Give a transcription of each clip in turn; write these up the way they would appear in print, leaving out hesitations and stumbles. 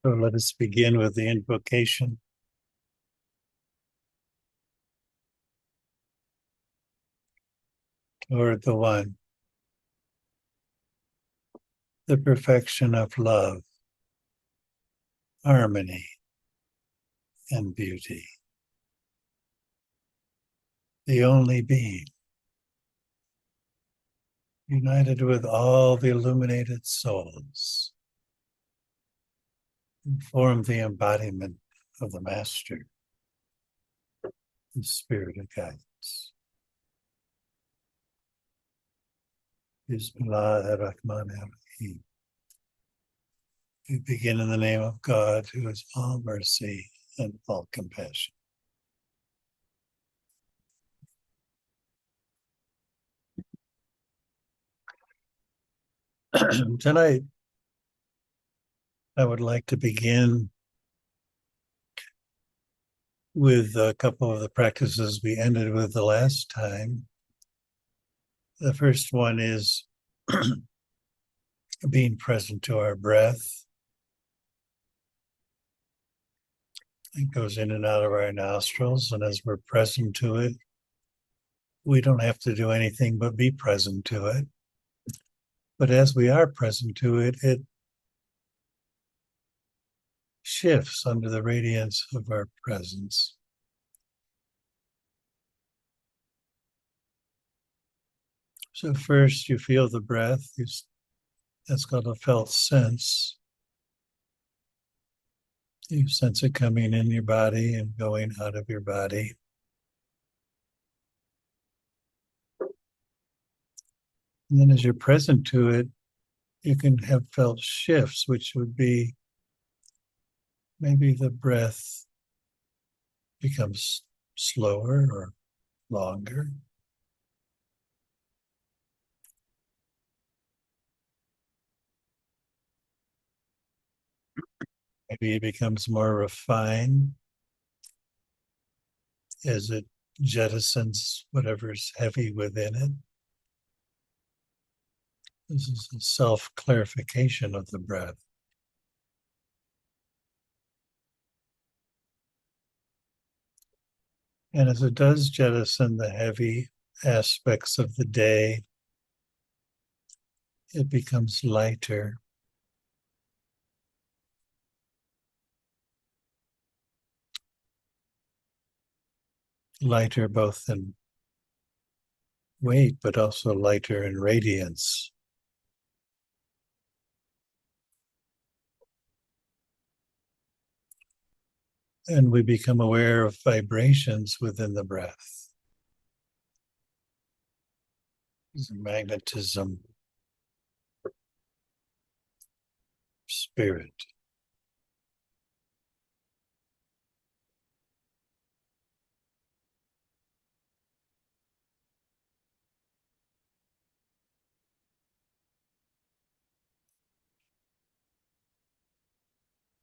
So let us begin with the invocation. Toward the One, the perfection of love, harmony, and beauty, the only being, united with all the illuminated souls, who form the embodiment of the Master, the Spirit of guidance. Bismillah ar-Rahman ar-Rahim. We begin in the name of God, who is all mercy and all compassion. Tonight, I would like to begin with a couple of the practices we ended with the last time. The first one is being present to our breath. It goes in and out of our nostrils, and as we're present to it, we don't have to do anything but be present to it. But as we are present to it, it shifts under the radiance of our presence. So first you feel the breath. That's called a felt sense. You sense it coming in your body and going out of your body. And then as you're present to it, you can have felt shifts, which would be maybe the breath becomes slower or longer. Maybe it becomes more refined as it jettisons whatever's heavy within it. This is a self-clarification of the breath. And as it does jettison the heavy aspects of the day, it becomes lighter. Lighter both in weight, but also lighter in radiance. And we become aware of vibrations within the breath. Magnetism, spirit.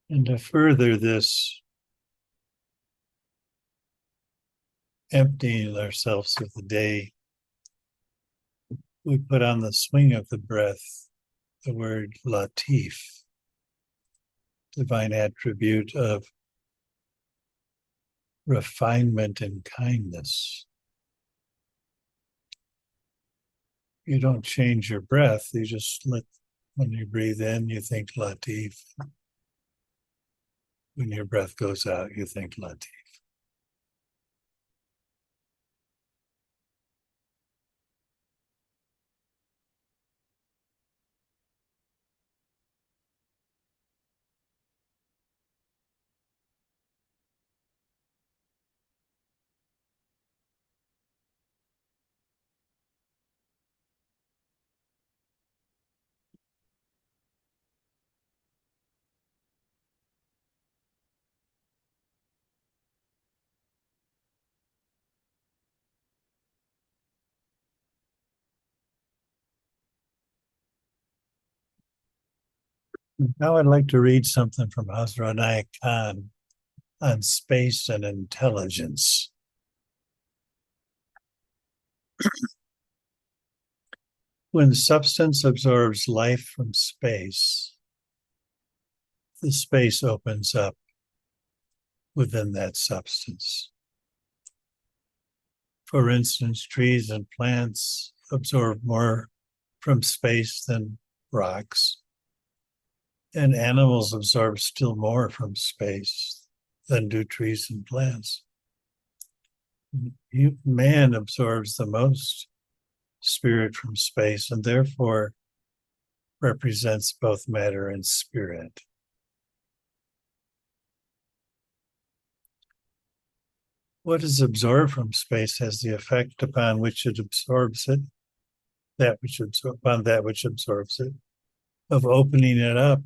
And to further this emptying ourselves of the day, we put on the swing of the breath the word latif, divine attribute of refinement and kindness. You don't change your breath, you just when you breathe in, you think latif. When your breath goes out, you think latif. Now I'd like to read something from Hazrat Inayat Khan on space and intelligence. When substance absorbs life from space, the space opens up within that substance. For instance, trees and plants absorb more from space than rocks, and animals absorb still more from space than do trees and plants. Man absorbs the most spirit from space and therefore represents both matter and spirit. What is absorbed from space has the effect upon which it absorbs it, upon that which absorbs it, of opening it up,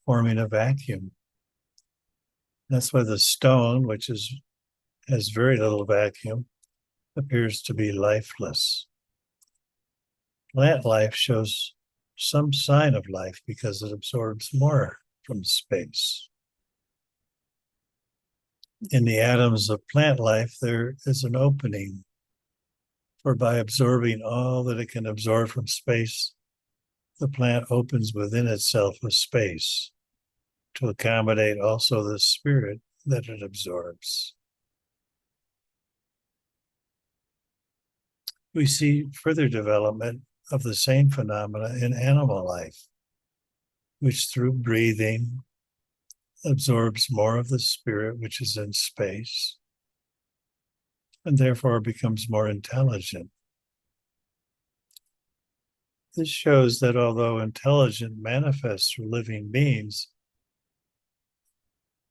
forming a vacuum. That's why the stone, which has very little vacuum, appears to be lifeless. Plant life shows some sign of life because it absorbs more from space. In the atoms of plant life, there is an opening, for by absorbing all that it can absorb from space, the plant opens within itself a space to accommodate also the spirit that it absorbs. We see further development of the same phenomena in animal life, which through breathing absorbs more of the spirit which is in space, and therefore becomes more intelligent. This shows that although intelligence manifests through living beings,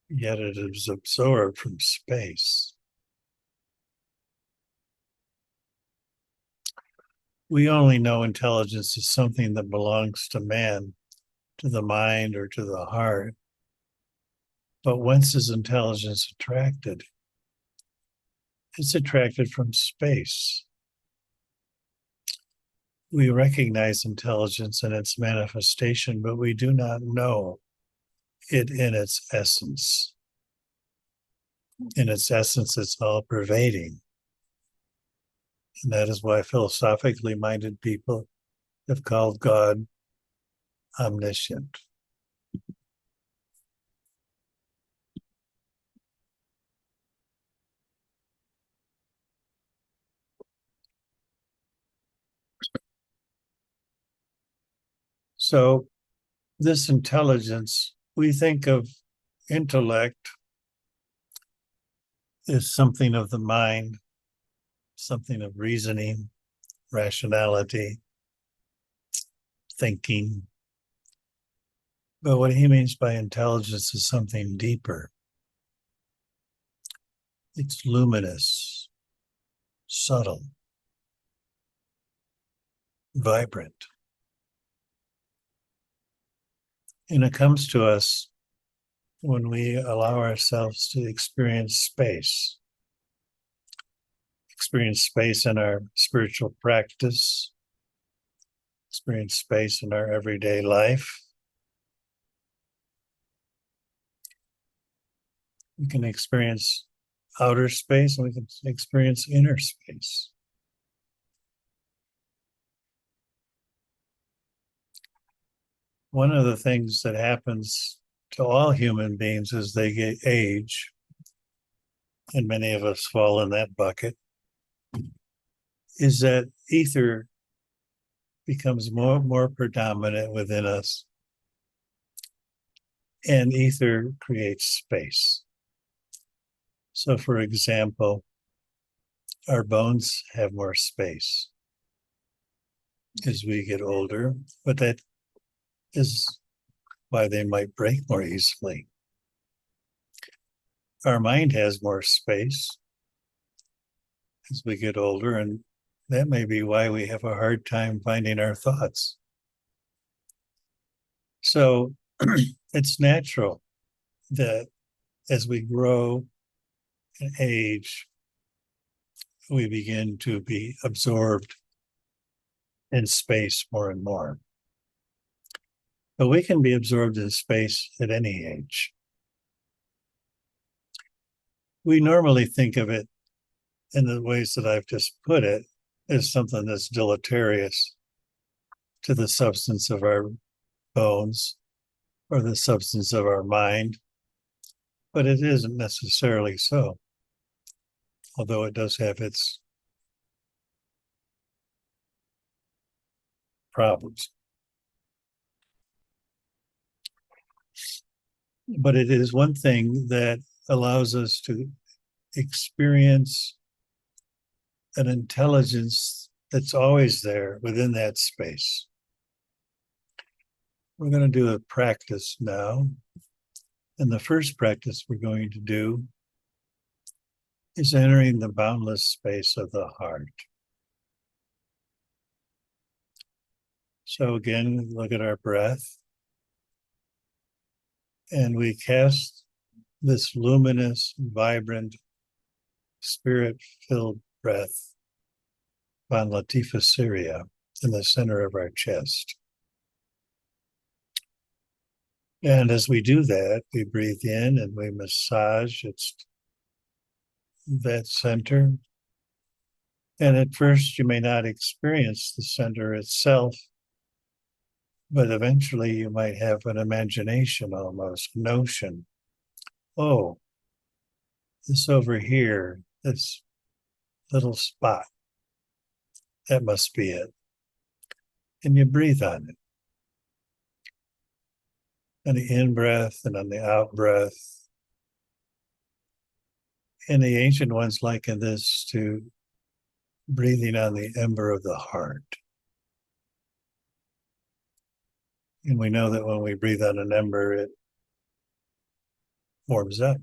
yet it is absorbed from space. We only know intelligence is something that belongs to man, to the mind, or to the heart. But whence is intelligence attracted? It's attracted from space. We recognize intelligence in its manifestation, but we do not know it in its essence. In its essence, it's all pervading. And that is why philosophically minded people have called God omniscient. So this intelligence, we think of intellect as something of the mind, something of reasoning, rationality, thinking. But what he means by intelligence is something deeper. It's luminous, subtle, vibrant. And it comes to us when we allow ourselves to experience space in our spiritual practice, experience space in our everyday life. We can experience outer space and we can experience inner space. One of the things that happens to all human beings as they get age, and many of us fall in that bucket, is that ether becomes more predominant within us, and ether creates space. So, for example, our bones have more space as we get older, but that is why they might break more easily. Our mind has more space as we get older, and that may be why we have a hard time finding our thoughts. So it's natural that as we grow and age, we begin to be absorbed in space more and more. But we can be absorbed in space at any age. We normally think of it in the ways that I've just put it as something that's deleterious to the substance of our bones or the substance of our mind, but it isn't necessarily so, although it does have its problems. But it is one thing that allows us to experience an intelligence that's always there within that space. We're going to do a practice now. And the first practice we're going to do is entering the boundless space of the heart. So again, look at our breath. And we cast this luminous, vibrant, spirit-filled breath on Latifa Syria in the center of our chest. And as we do that, we breathe in and we massage that center. And at first, you may not experience the center itself, but eventually you might have an imagination, almost notion. Oh, this over here, this little spot, that must be it. And you breathe on it. On the in breath and on the out breath. And the ancient ones liken this to breathing on the ember of the heart. And we know that when we breathe on an ember, it warms up.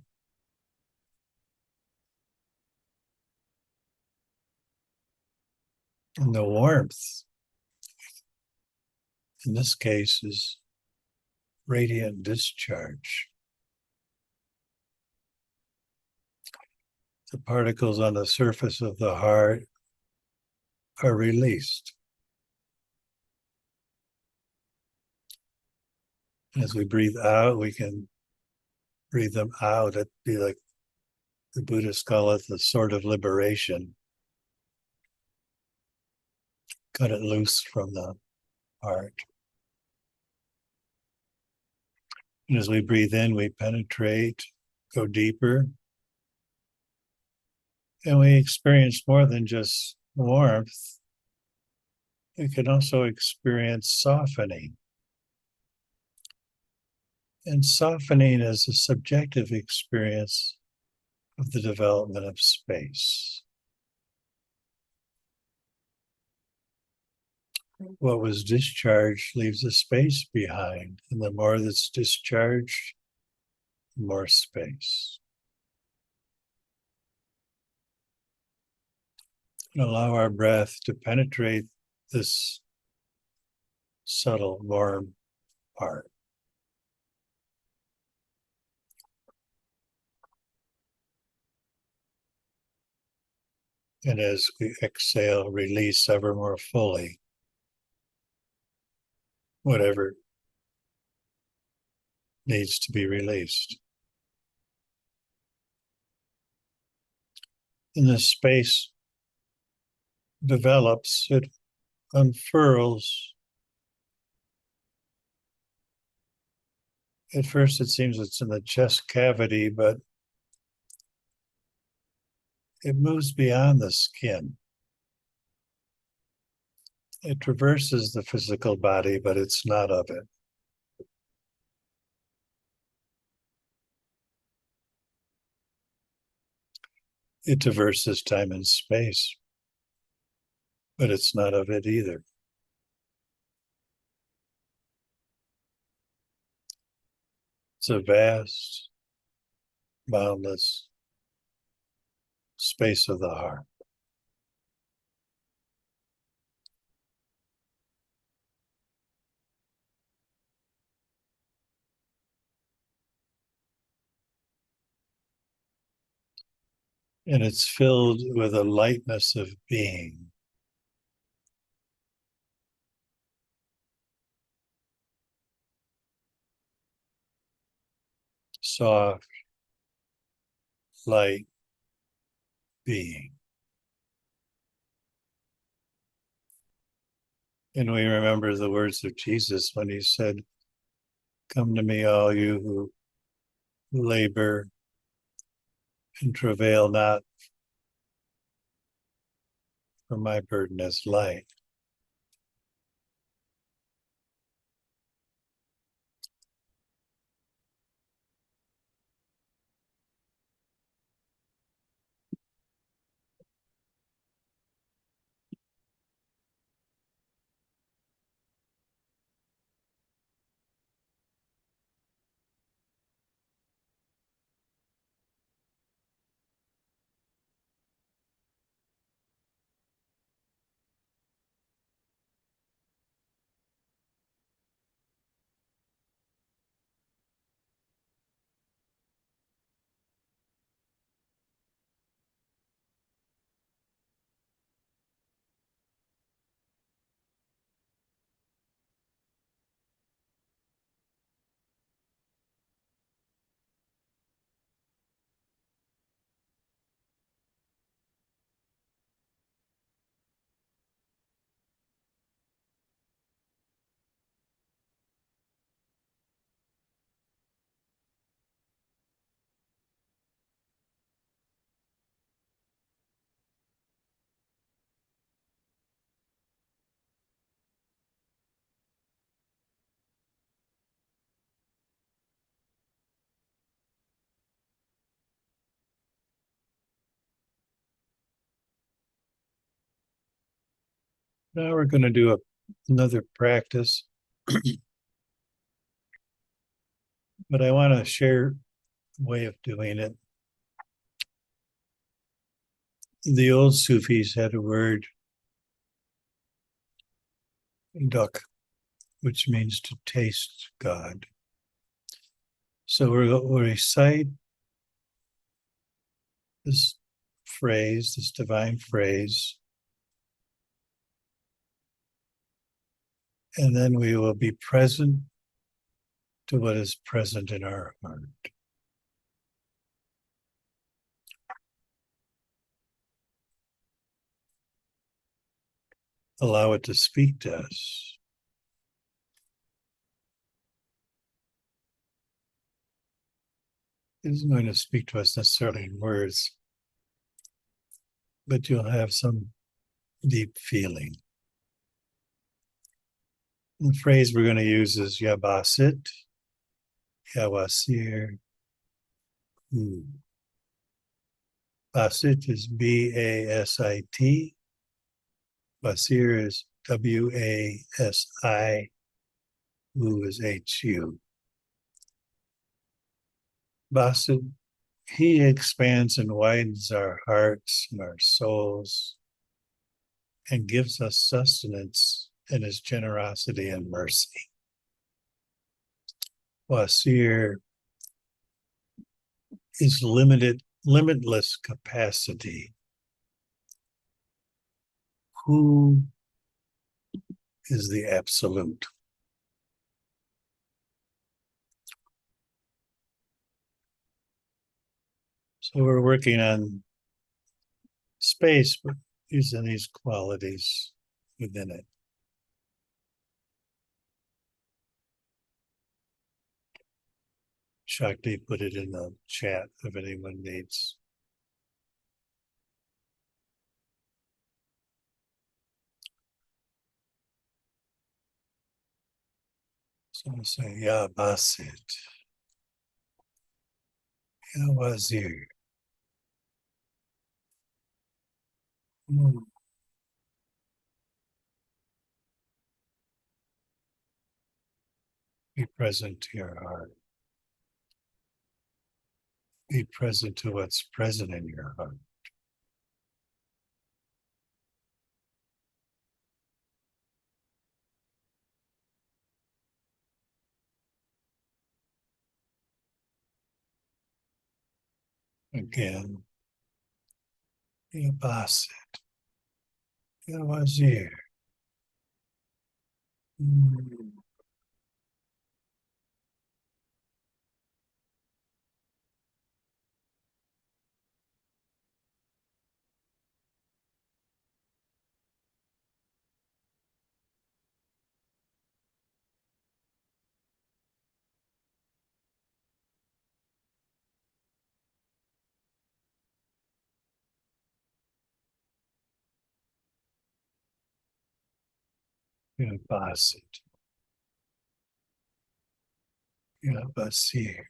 And the warmth, in this case, is radiant discharge. The particles on the surface of the heart are released. As we breathe out, we can breathe them out. It'd be like the Buddhists call it the sword of liberation. Cut it loose from the heart. And as we breathe in, we penetrate, go deeper, and we experience more than just warmth. We can also experience softening. And softening is a subjective experience of the development of space. What was discharged leaves a space behind, and the more that's discharged, the more space. And allow our breath to penetrate this subtle, warm part. And as we exhale, release ever more fully whatever needs to be released. And this space develops, it unfurls. At first, it seems it's in the chest cavity, but it moves beyond the skin. It traverses the physical body, but it's not of it. It traverses time and space, but it's not of it either. It's a vast, boundless space of the heart. And it's filled with a lightness of being. Soft, light being. And we remember the words of Jesus when he said, Come to me, all you who labor and travail not, for my burden is light. Now we're going to do another practice, but I want to share a way of doing it. The old Sufis had a word, duk, which means to taste God. So we'll recite this phrase, this divine phrase, and then we will be present to what is present in our heart. Allow it to speak to us. It isn't going to speak to us necessarily in words, but you'll have some deep feeling. The phrase we're going to use is Yabasit, Yawasir. Basit is Basit. Basir is Wasi. Hu is Hu. Basit, he expands and widens our hearts and our souls and gives us sustenance in his generosity and mercy. Wasir is limitless capacity. Who is the absolute? So we're working on space, but using these qualities within it. Shakti put it in the chat if anyone needs. So I'll say, Ya Basit, Ya Wazir. Be present to your heart. Be present to what's present in your heart. Again, Ya Basit, Ya Wazir. Basit. Basir.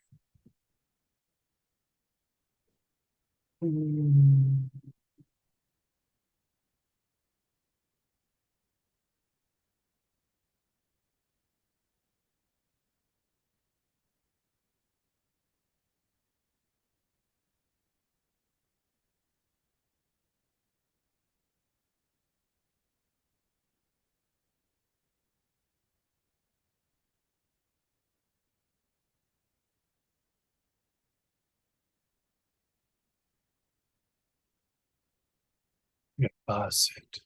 Basit.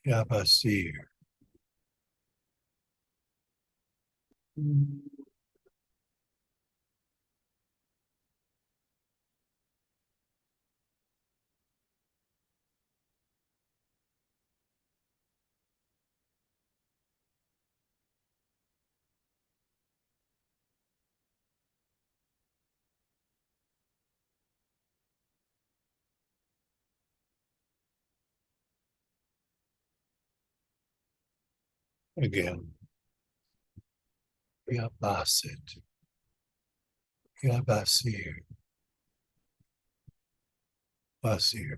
Basir. Again. Basit. Basir. Basir.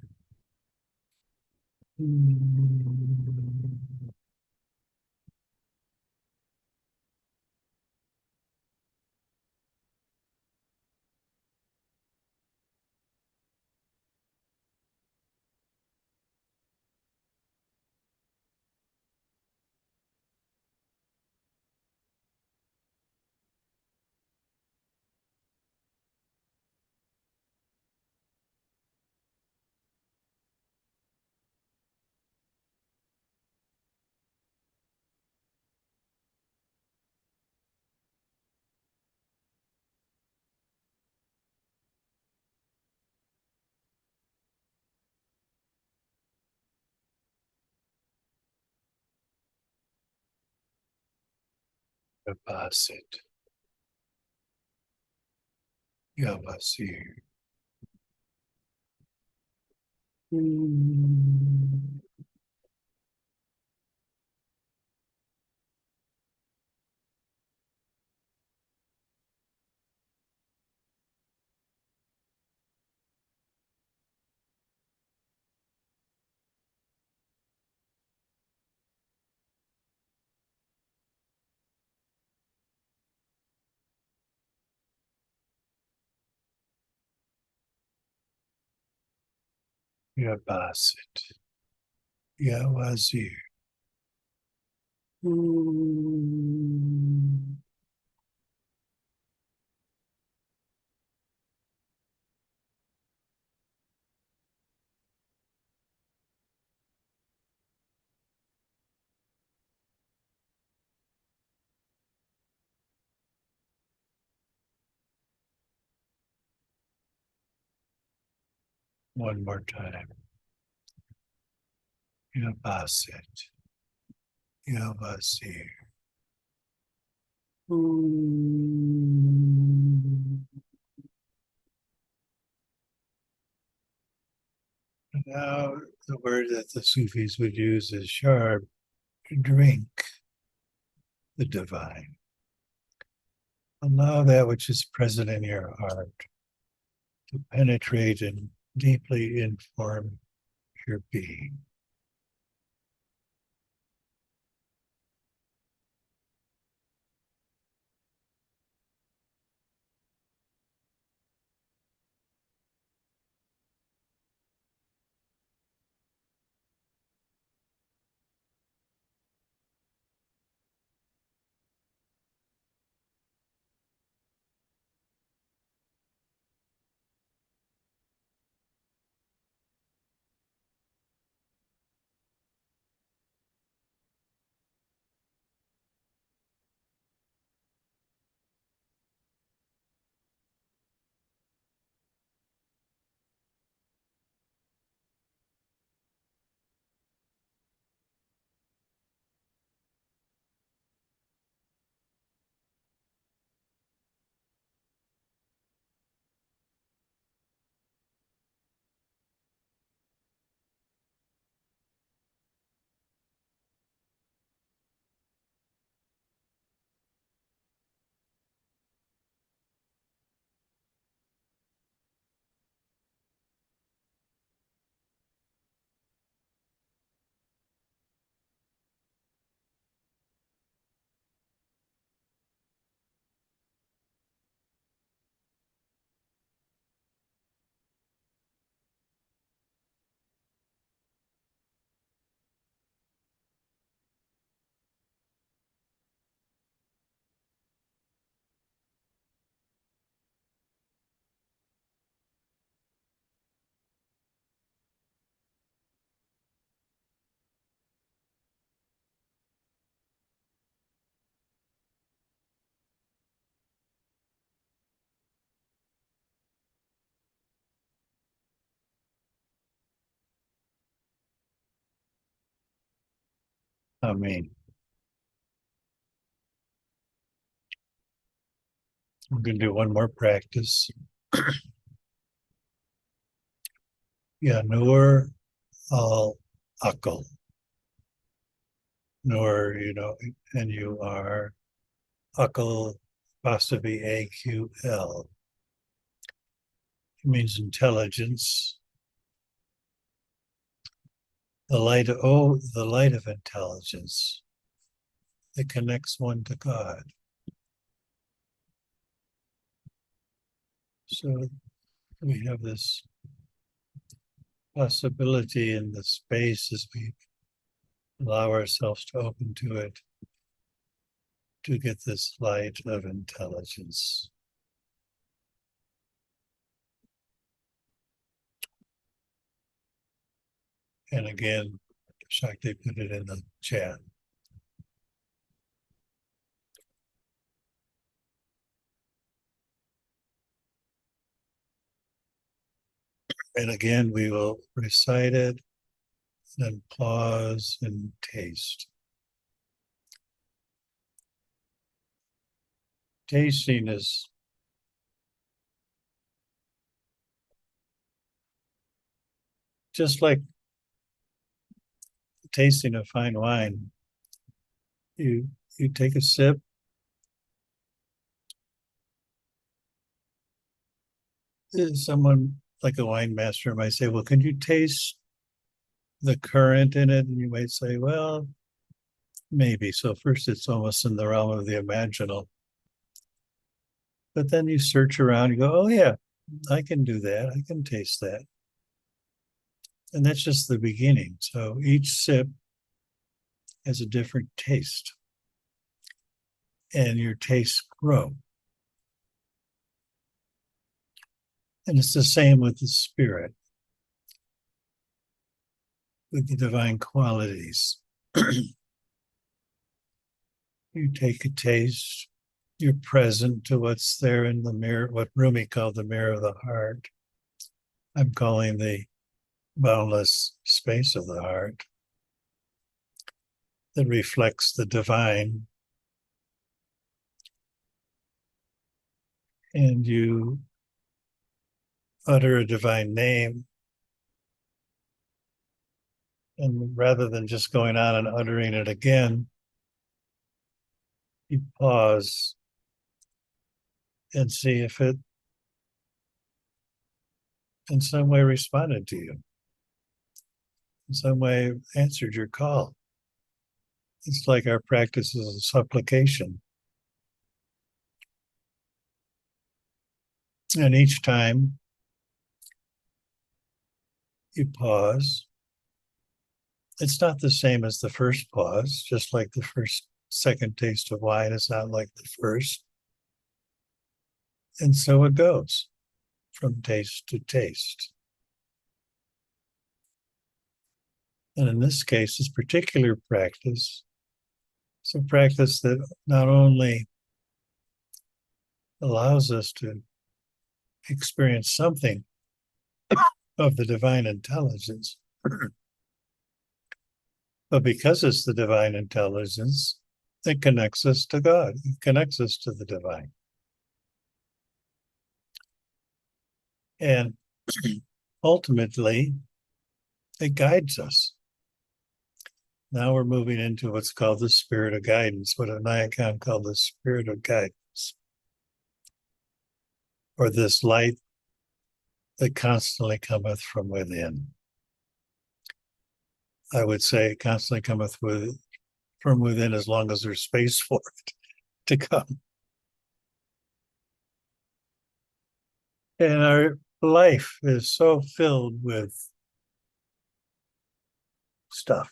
Basit. Basir. Basit. Wazir. One more time. Basit. Wazir. Now, the word that the Sufis would use is sharp. Drink the divine. Allow that which is present in your heart to penetrate and deeply inform your being. Amen. I'm going to do one more practice. Ya Nur al Akal. Nur, and you are Akal, apostrophe AQL. It means intelligence. The light of intelligence that connects one to God. So we have this possibility in the space as we allow ourselves to open to it, to get this light of intelligence. And again, Shakti put it in the chat. And again, we will recite it, then pause and taste. Tasting is just like tasting a fine wine. You take a sip, someone like a wine master might say, well, can you taste the current in it? And you might say, well, maybe. So first it's almost in the realm of the imaginal. But then you search around, you go, oh yeah, I can do that. I can taste that. And that's just the beginning. So each sip has a different taste. And your tastes grow. And it's the same with the spirit, with the divine qualities. You take a taste, you're present to what's there in the mirror, what Rumi called the mirror of the heart. I'm calling the boundless space of the heart that reflects the divine. And you utter a divine name. And rather than just going on and uttering it again, you pause and see if it in some way responded to you, in some way answered your call. It's like our practice is a supplication. And each time you pause, it's not the same as the first pause, just like the second taste of wine is not like the first. And so it goes from taste to taste. And in this case, this particular practice, it's a practice that not only allows us to experience something of the divine intelligence, but because it's the divine intelligence, it connects us to God, it connects us to the divine. And ultimately, it guides us. Now we're moving into what's called the spirit of guidance, what Inayat called the spirit of guidance, or this light that constantly cometh from within. I would say it constantly cometh from within as long as there's space for it to come. And our life is so filled with stuff,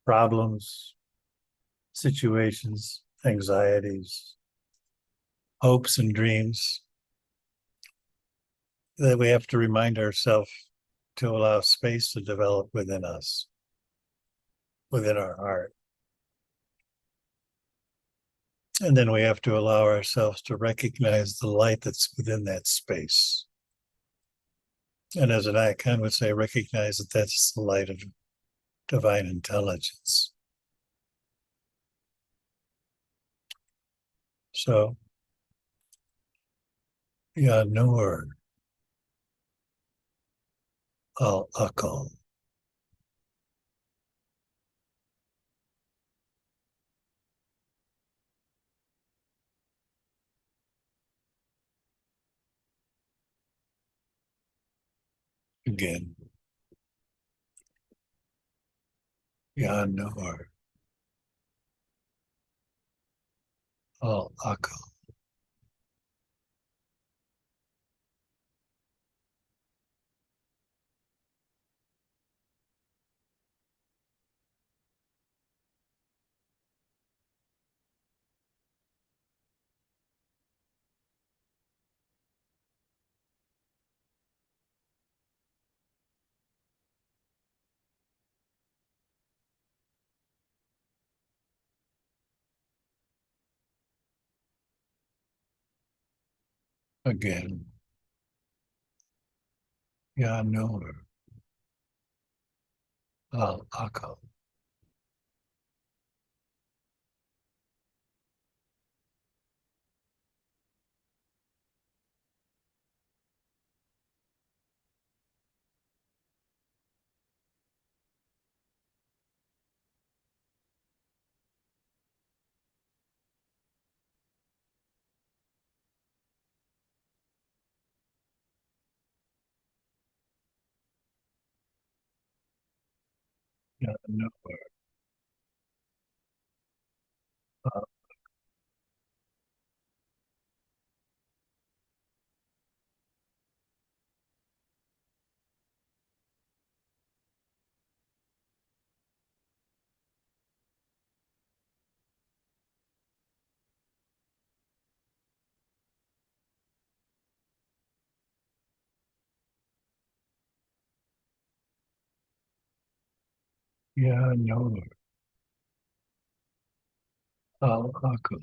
problems, situations, anxieties, hopes and dreams, that we have to remind ourselves to allow space to develop within us, within our heart. And then we have to allow ourselves to recognize the light that's within that space. And as an icon would say, recognize that that's the light of divine intelligence. So, Ya Nur al Akal. Again, Ya Nur al Akal. Again, Ya Nur al Akal. Ya Nur al Ya Nur al Akal.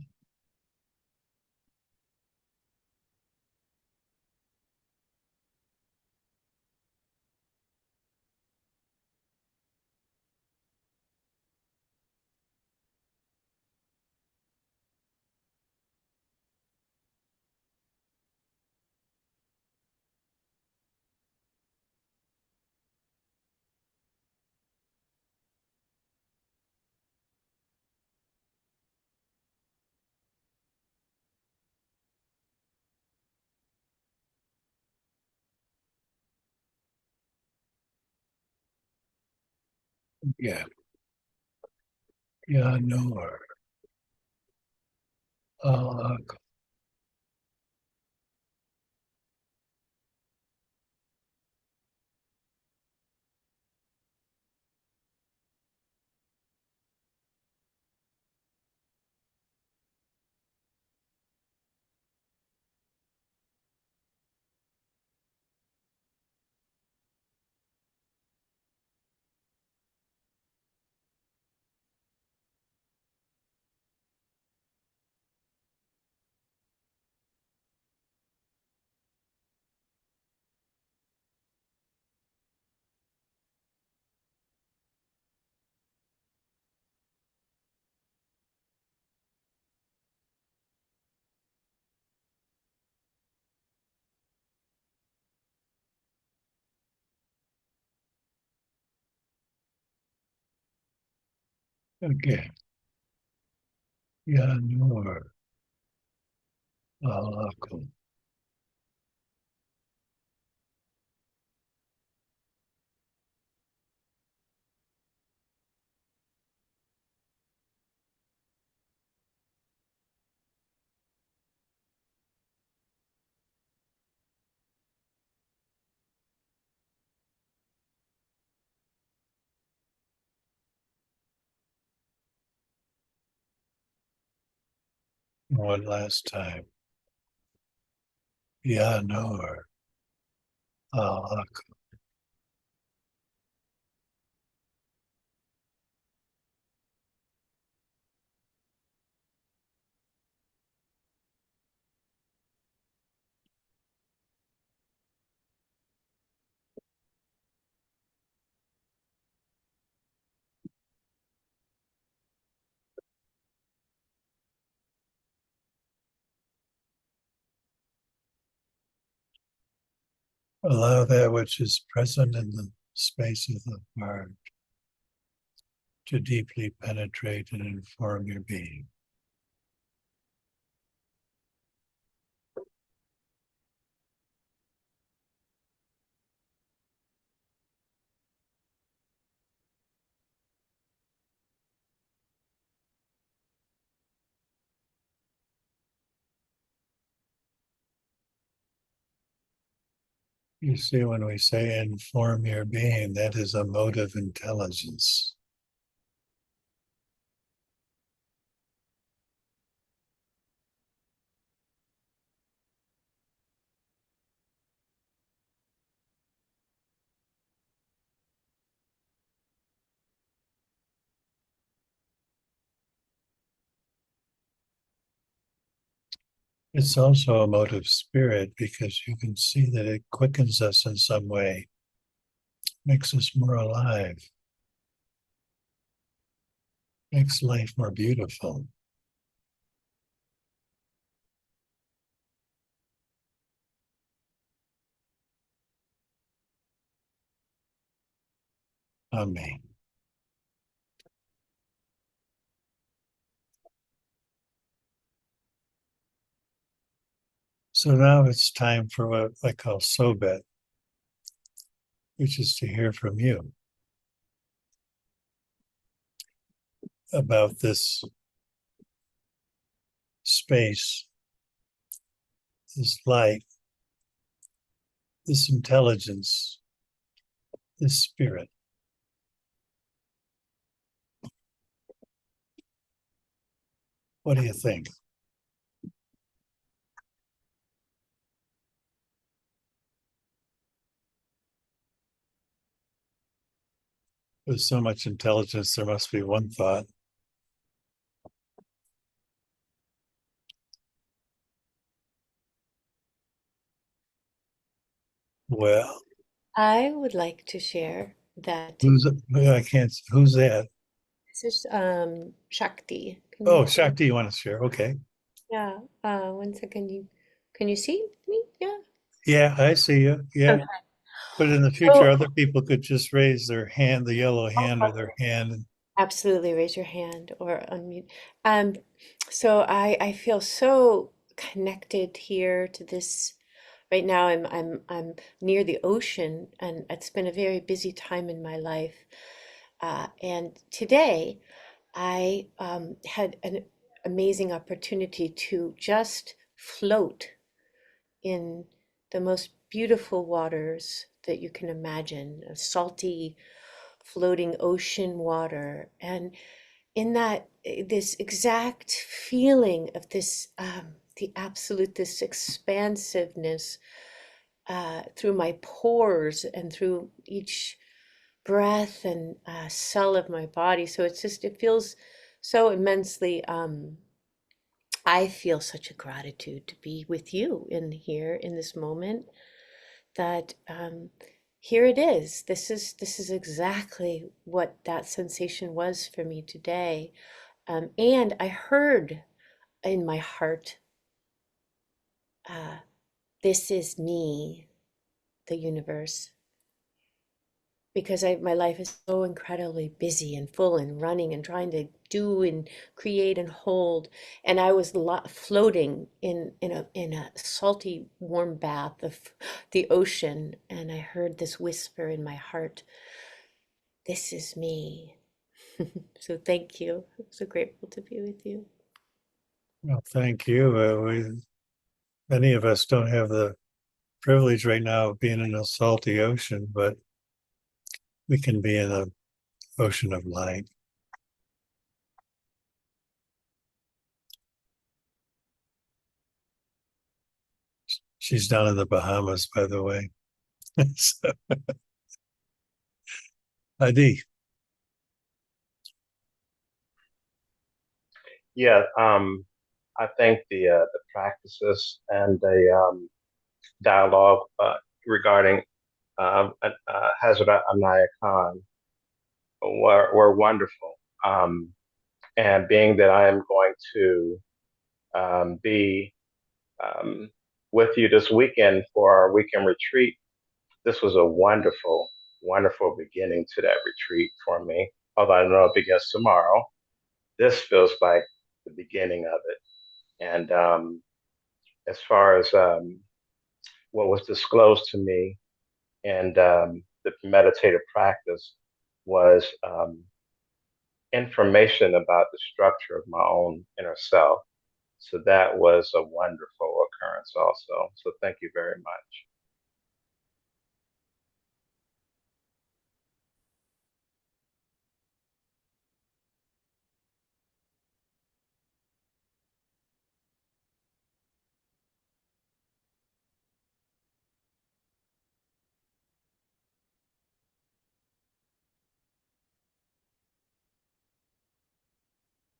Yeah, Ya Nur al Akal. Again, Ya Nur al Akal. One last time. Ya Nur al Akal. Allow that which is present in the space of the heart to deeply penetrate and inform your being. You see, when we say inform your being, that is a mode of intelligence. It's also a mode of spirit because you can see that it quickens us in some way, makes us more alive, makes life more beautiful. Amen. So now it's time for what I call Sobet, which is to hear from you about this space, this light, this intelligence, this spirit. What do you think? With so much intelligence, there must be one thought. Well, I would like to share that I can't, who's that? this is Shakti. Oh, Shakti, you want to share? Okay. Yeah, one second. Can you see me? Yeah. Yeah, I see you. Yeah. Okay. But in the future, So other people could just raise their hand, the yellow hand or their hand. absolutely raise your hand or unmute. Um, so I feel so connected here to this. Right now I'm near the ocean and it's been a very busy time in my life. And today I had an amazing opportunity to just float in the most beautiful waters that you can imagine, a salty, floating ocean water. And in that, this exact feeling of this, the absolute, this expansiveness through my pores and through each breath and cell of my body. So it's just, it feels so immensely. I feel such a gratitude to be with you in here in this moment that here it is. This is exactly what that sensation was for me today. And I heard in my heart, uh, this is me, the universe. Because my life is so incredibly busy and full and running and trying to do and create and hold. And I was floating in a salty, warm bath of the ocean. And I heard this whisper in my heart, this is me. So thank you. I'm so grateful to be with you. Well, thank you. Many of us don't have the privilege right now of being in a salty ocean, but we can be in an ocean of light. She's down in the Bahamas, by the way. So, Adi, Yeah, I think the practices and the dialogue regarding Hazrat Anaya Khan were wonderful. And being that I am going to be um, with you this weekend for our weekend retreat, this was a wonderful, wonderful beginning to that retreat for me. Although I know it begins tomorrow, this feels like the beginning of it. And as far as what was disclosed to me and the meditative practice was information about the structure of my own inner self. So that was a wonderful occurrence also. So thank you very much.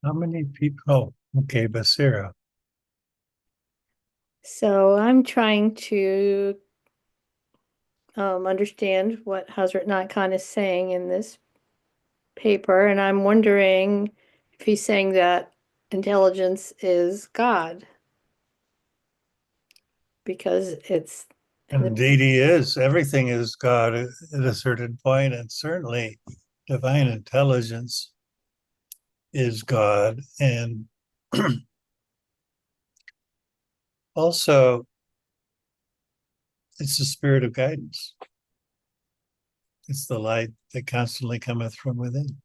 How many people? Oh, okay, Basira. So I'm trying to understand what Hazrat Khan is saying in this paper, and I'm wondering if he's saying that intelligence is God, because it's Indeed, he is. Everything is God at a certain point, and certainly divine intelligence is God. And also, it's the spirit of guidance. It's the light that constantly cometh from within.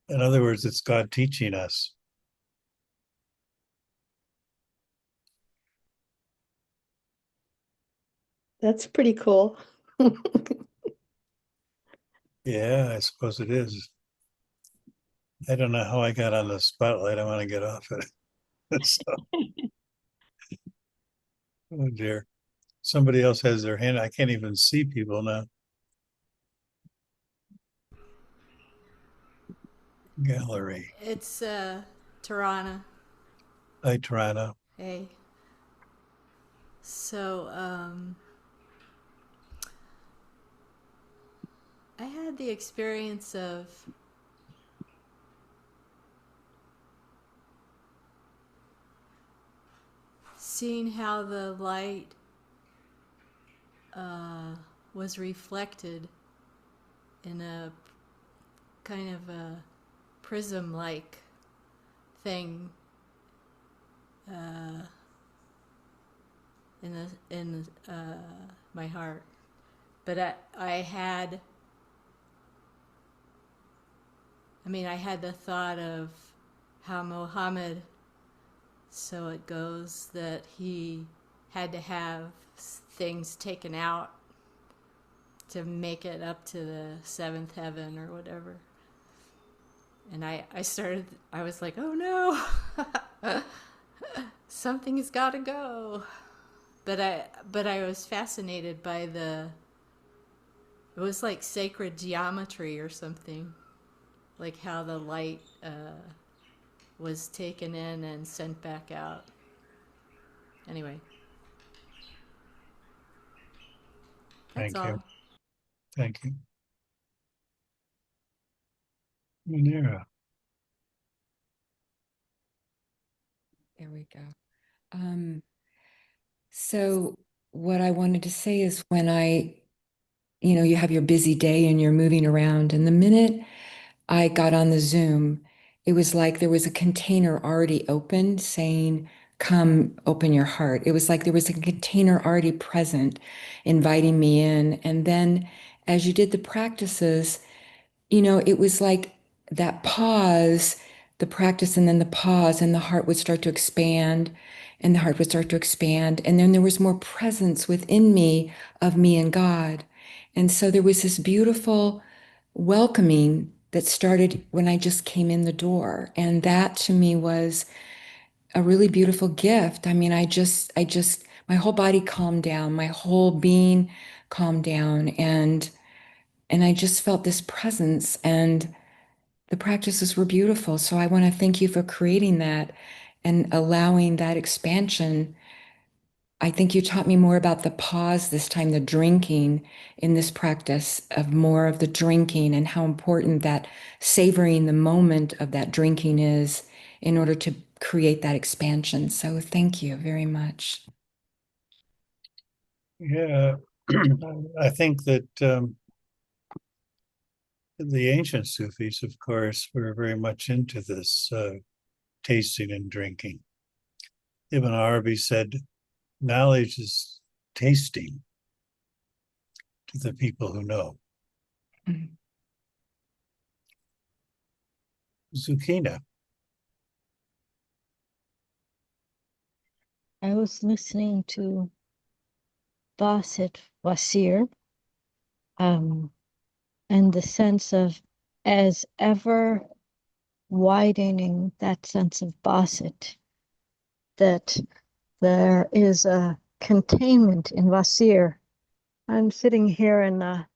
In other words, it's God teaching us. that's pretty cool. Yeah, I suppose it is. I don't know how I got on the spotlight. I want to get off it. So, oh dear. Somebody else has their hand. I can't even see people now. Gallery. It's Tirana. Hi, Toronto. Hey. So, I had the experience of seeing how the light was reflected in a kind of a prism-like thing in my heart. But I had the thought of how Muhammad, so it goes, that he had to have things taken out to make it up to the seventh heaven or whatever. And I was like, oh no, something's got to go. But I was fascinated by it was like sacred geometry or something, like how the light was taken in and sent back out. Anyway, that's Thank you. all. Thank you. Munira. There we go. So what I wanted to say is when you have your busy day and you're moving around, and the minute I got on the Zoom, it was like there was a container already opened saying, come open your heart. It was like there was a container already present inviting me in. And then as you did the practices, it was like that pause, the practice, and then the pause, and the heart would start to expand, and the heart would start to expand. And then there was more presence within me of me and God. And so there was this beautiful welcoming that started when I just came in the door. And that to me was a really beautiful gift. My whole body calmed down, my whole being calmed down. And I just felt this presence, and the practices were beautiful. So I want to thank you for creating that and allowing that expansion. I think you taught me more about the pause this time, the drinking in this practice, of more of the drinking and how important that savoring the moment of that drinking is in order to create that expansion. So thank you very much. Yeah, I think that the ancient Sufis, of course, were very much into this tasting and drinking. Ibn Arabi said, knowledge is tasting to the people who know. Mm. Zucchina. I was listening to Basit Wasir, and the sense of as ever widening that sense of Basit, that there is a containment in Wasir. I'm sitting here in a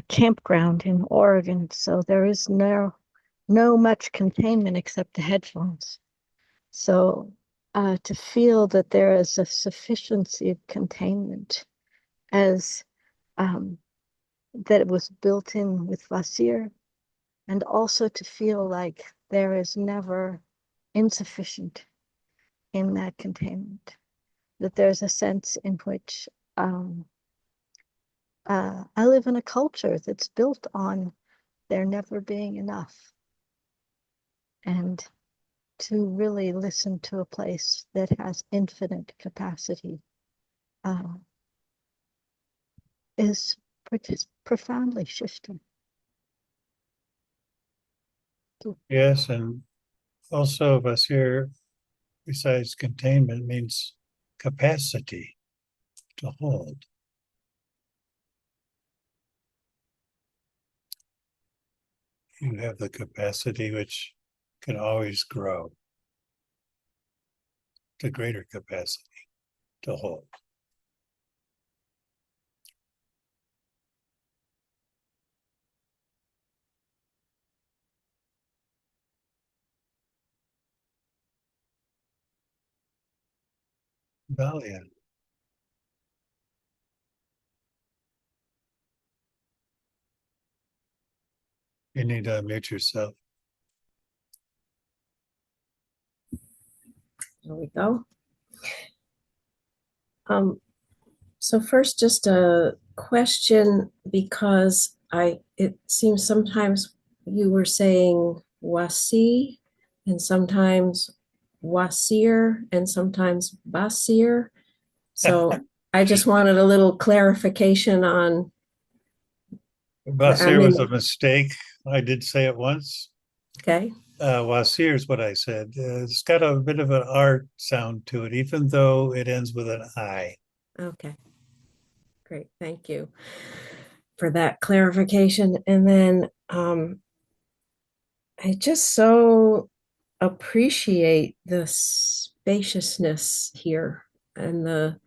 campground in Oregon, so there is no much containment except the headphones. So to feel that there is a sufficiency of containment as that it was built in with Vasir, and also to feel like there is never insufficient in that containment, that there's a sense in which I live in a culture that's built on there never being enough. And to really listen to a place that has infinite capacity is profoundly shifting. Yes, and also Vasir, besides containment, means capacity to hold. You have the capacity which can always grow, the greater capacity to hold. Valiant. You need to unmute yourself. There we go. So first, just a question, because it seems sometimes you were saying wasi, and sometimes wasir, and sometimes basir. So I just wanted a little clarification on. Vasir was a mistake. I did say it once. Okay. Wasir is what I said. It's got a bit of an art sound to it, even though it ends with an I. Okay. Great. Thank you for that clarification. And then I just so appreciate the spaciousness here, and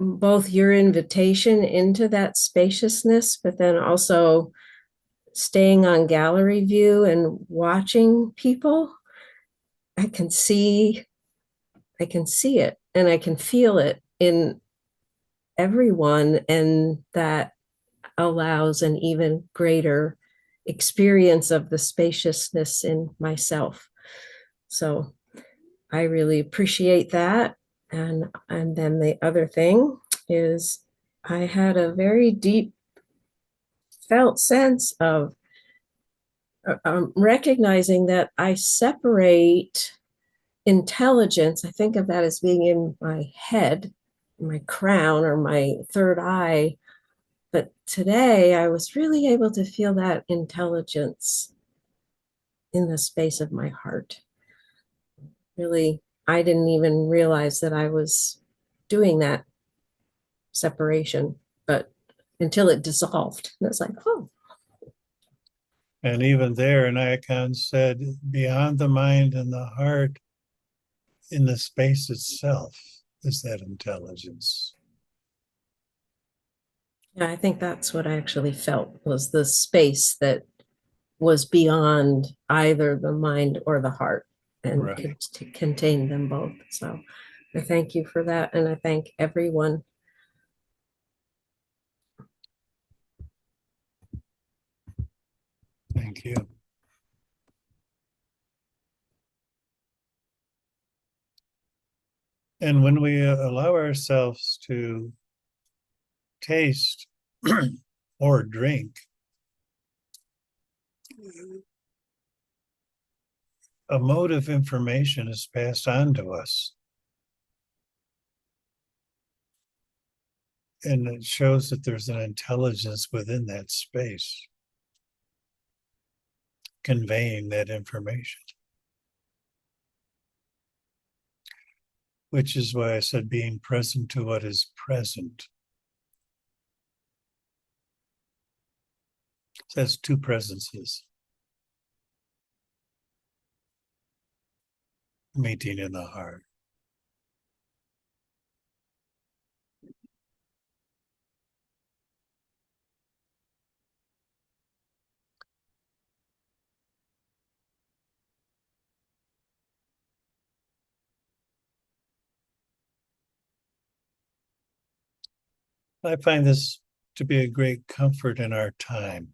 both your invitation into that spaciousness, but then also staying on gallery view and watching people. I can see it, and I can feel it in everyone, and that allows an even greater experience of the spaciousness in myself. So I really appreciate that. And then the other thing is I had a very deep felt sense of recognizing that I separate intelligence. I think of that as being in my head, my crown, or my third eye. But today I was really able to feel that intelligence in the space of my heart. Really, I didn't even realize that I was doing that separation, but until it dissolved. And it's like, oh. And even there, Inayat said, beyond the mind and the heart, in the space itself, is that intelligence. Yeah, I think that's what I actually felt, was the space that was beyond either the mind or the heart, and Right. could contain them both. So I thank you for that, and I thank everyone. Thank you. And when we allow ourselves to taste or drink, a mode of information is passed on to us. And it shows that there's an intelligence within that space conveying that information. Which is why I said being present to what is present. So that's two presences meeting in the heart. I find this to be a great comfort in our time.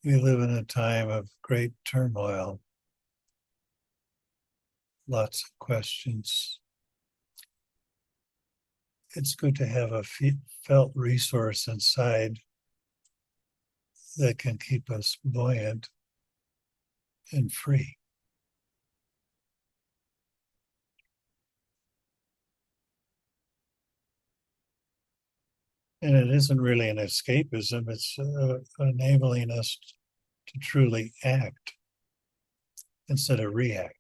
We live in a time of great turmoil, lots of questions. It's good to have a felt resource inside that can keep us buoyant and free. And it isn't really an escapism, it's enabling us to truly act instead of react.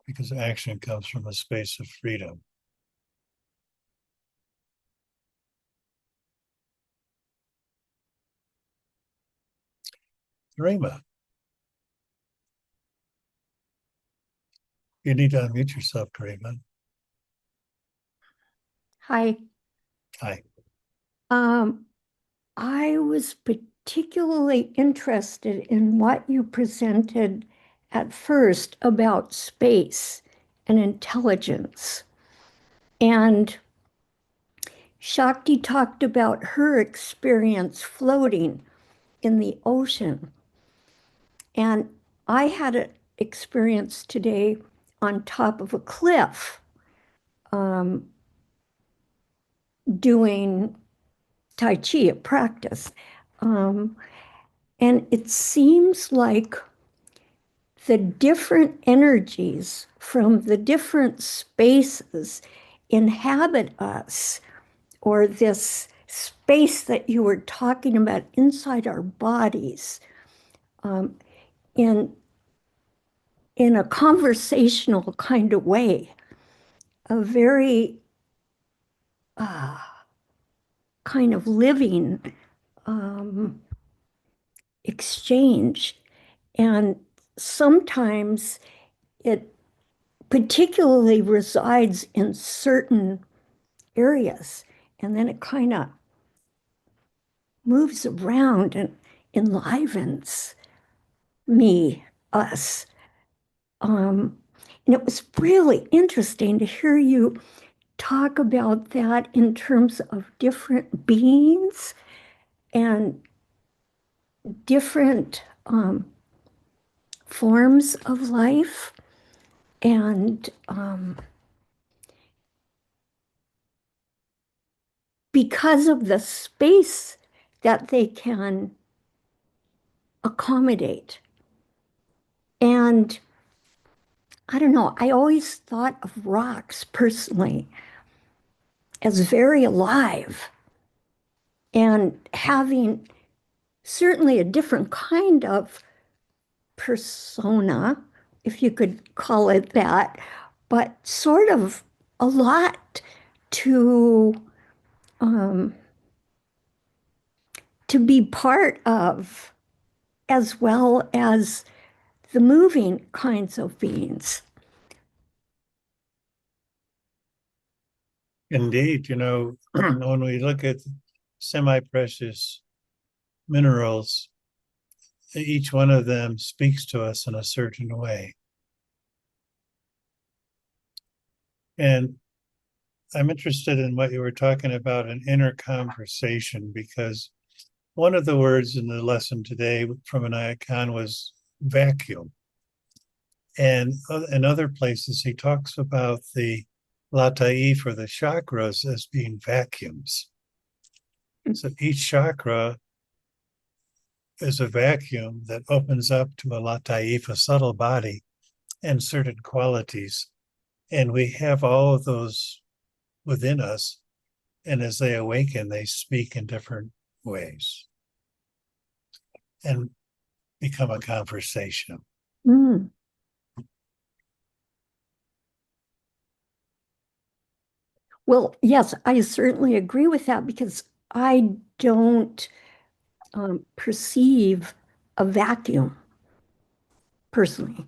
Because action comes from a space of freedom. Rima, you need to unmute yourself, Rima. Hi. Hi. I was particularly interested in what you presented at first about space and intelligence. And Shakti talked about her experience floating in the ocean. And I had an experience today on top of a cliff doing Tai Chi at practice. And it seems like the different energies from the different spaces inhabit us, or this space that you were talking about inside our bodies, in a conversational kind of way, a very kind of living exchange. And sometimes it particularly resides in certain areas, and then it kind of moves around and enlivens me, us. And it was really interesting to hear you talk about that in terms of different beings and different forms of life. And because of the space that they can accommodate. And I don't know, I always thought of rocks personally as very alive and having certainly a different kind of persona, if you could call it that, but sort of a lot to be part of, as well as the moving kinds of beings. Indeed, when we look at semi-precious minerals, each one of them speaks to us in a certain way. And I'm interested in what you were talking about, an inner conversation, because one of the words in the lesson today from Inayat was vacuum. And in other places, he talks about the Lataif or the chakras as being vacuums. So each chakra is a vacuum that opens up to a Lataif, a subtle body, and certain qualities. And we have all of those within us. And as they awaken, they speak in different ways and become a conversation. Mm. Well, yes, I certainly agree with that because I don't perceive a vacuum personally.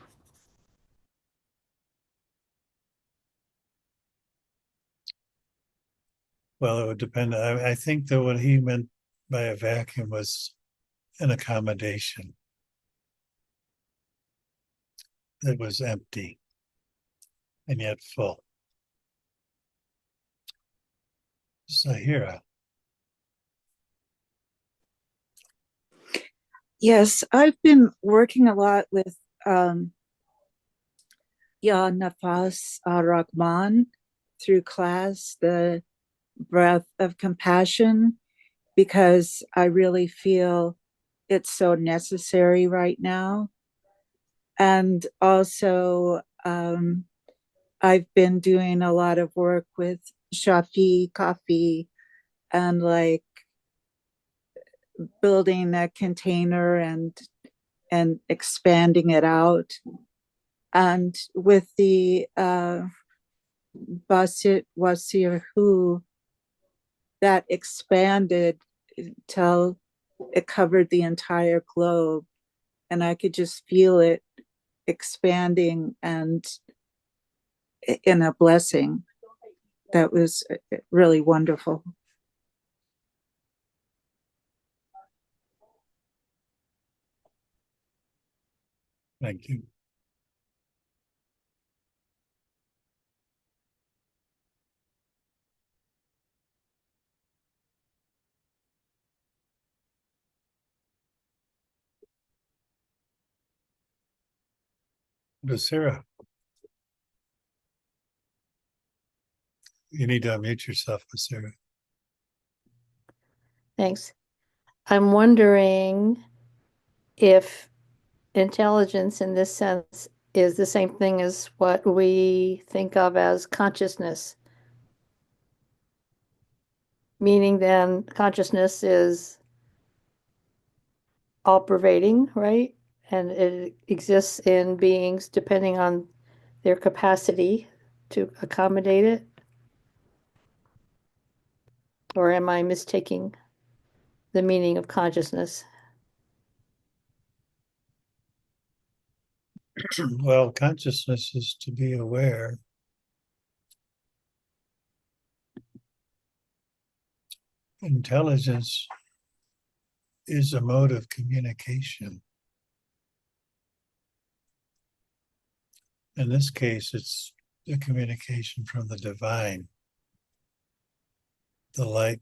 Well, it would depend. I think that what he meant by a vacuum was an accommodation that was empty and yet full. Sahira. Yes, I've been working a lot with Ya Nafas Rahman through class, the breath of compassion, because I really feel it's so necessary right now. And also, I've been doing a lot of work with Shafi coffee and like building a container and expanding it out. And with the Basit Wasir Hu, that expanded till it covered the entire globe. And I could just feel it expanding and in a blessing. That was really wonderful. Thank you. Basira, you need to unmute yourself, Basira. Thanks. I'm wondering if intelligence in this sense is the same thing as what we think of as consciousness. Meaning then consciousness is all pervading, right? And it exists in beings depending on their capacity to accommodate it. Or am I mistaking the meaning of consciousness? Well, consciousness is to be aware. Intelligence is a mode of communication. In this case, it's the communication from the divine, the light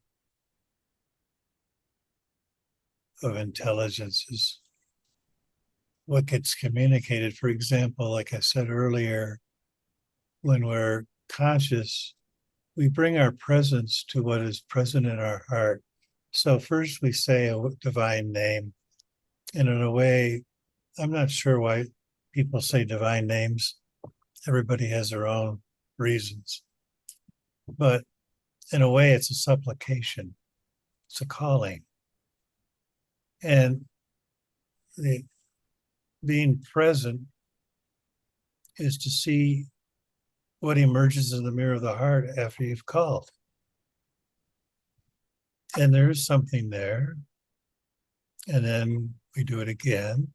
of intelligence is what gets communicated. For example, like I said earlier, when we're conscious, we bring our presence to what is present in our heart. So first we say a divine name, and in a way, I'm not sure why people say divine names. Everybody has their own reasons. But in a way, it's a supplication, it's a calling. And the being present is to see what emerges in the mirror of the heart after you've called. And there is something there. And then we do it again.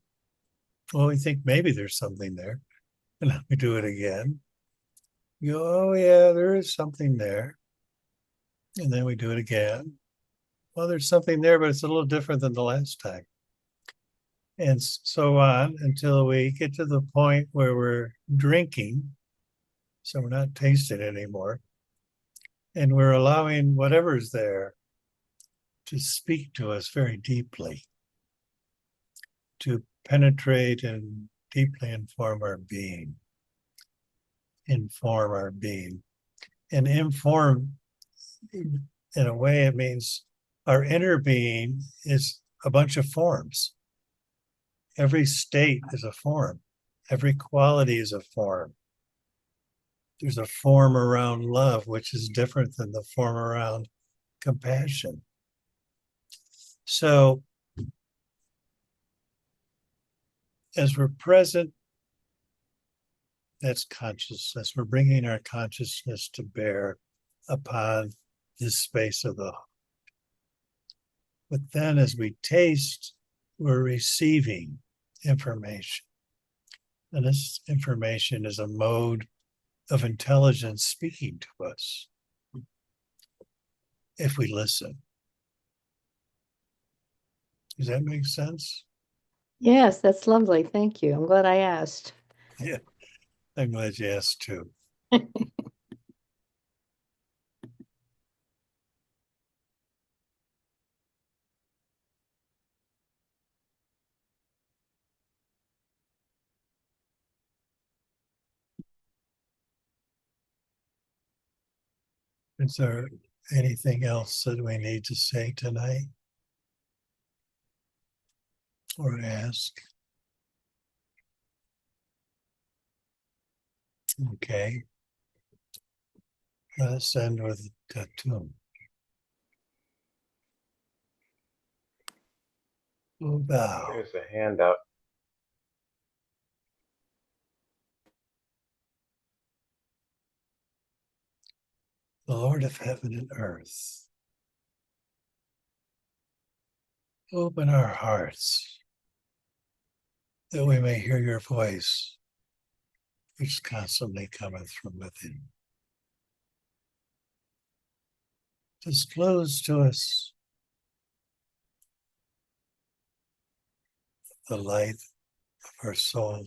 Well, we think maybe there's something there. And then we do it again. You go, oh, yeah, there is something there. And then we do it again. Well, there's something there, but it's a little different than the last time. And so on until we get to the point where we're drinking. So we're not tasting anymore. And we're allowing whatever's there to speak to us very deeply, to penetrate and deeply inform our being. And inform, in a way, it means our inner being is a bunch of forms. Every state is a form. Every quality is a form. There's a form around love, which is different than the form around compassion. So, as we're present, that's consciousness. We're bringing our consciousness to bear upon this space of the heart. But then as we taste, we're receiving information. And this information is a mode of intelligence speaking to us if we listen. Does that make sense? Yes, that's lovely. Thank you. I'm glad I asked. Yeah, I'm glad you asked too. Is there anything else that we need to say tonight or ask? Okay. Let's end with Tatum. We'll bow. There's a hand up. The Lord of heaven and earth, open our hearts that we may hear your voice, which constantly cometh from within. Disclose to us the light of our soul,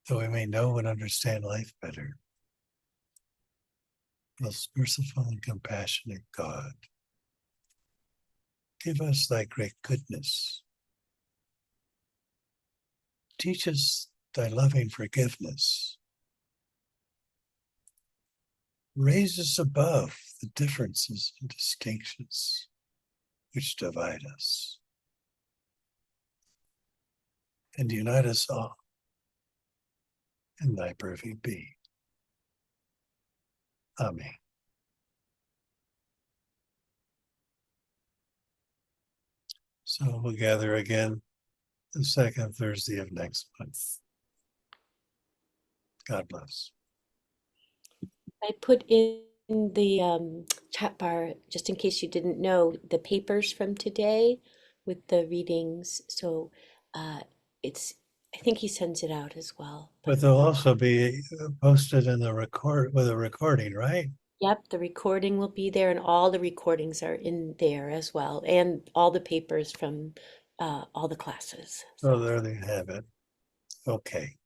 that we may know and understand life better. Most merciful and compassionate God, give us thy great goodness. Teach us thy loving forgiveness. Raise us above the differences and distinctions which divide us, and unite us all in thy perfect being. Amen. So we'll gather again the second Thursday of next month. God bless. I put in the chat bar, just in case you didn't know, the papers from today with the readings. So it's, I think he sends it out as well. But they'll also be posted in the with a recording, right? Yep, the recording will be there, and all the recordings are in there as well, and all the papers from all the classes. So there they have it. Okay.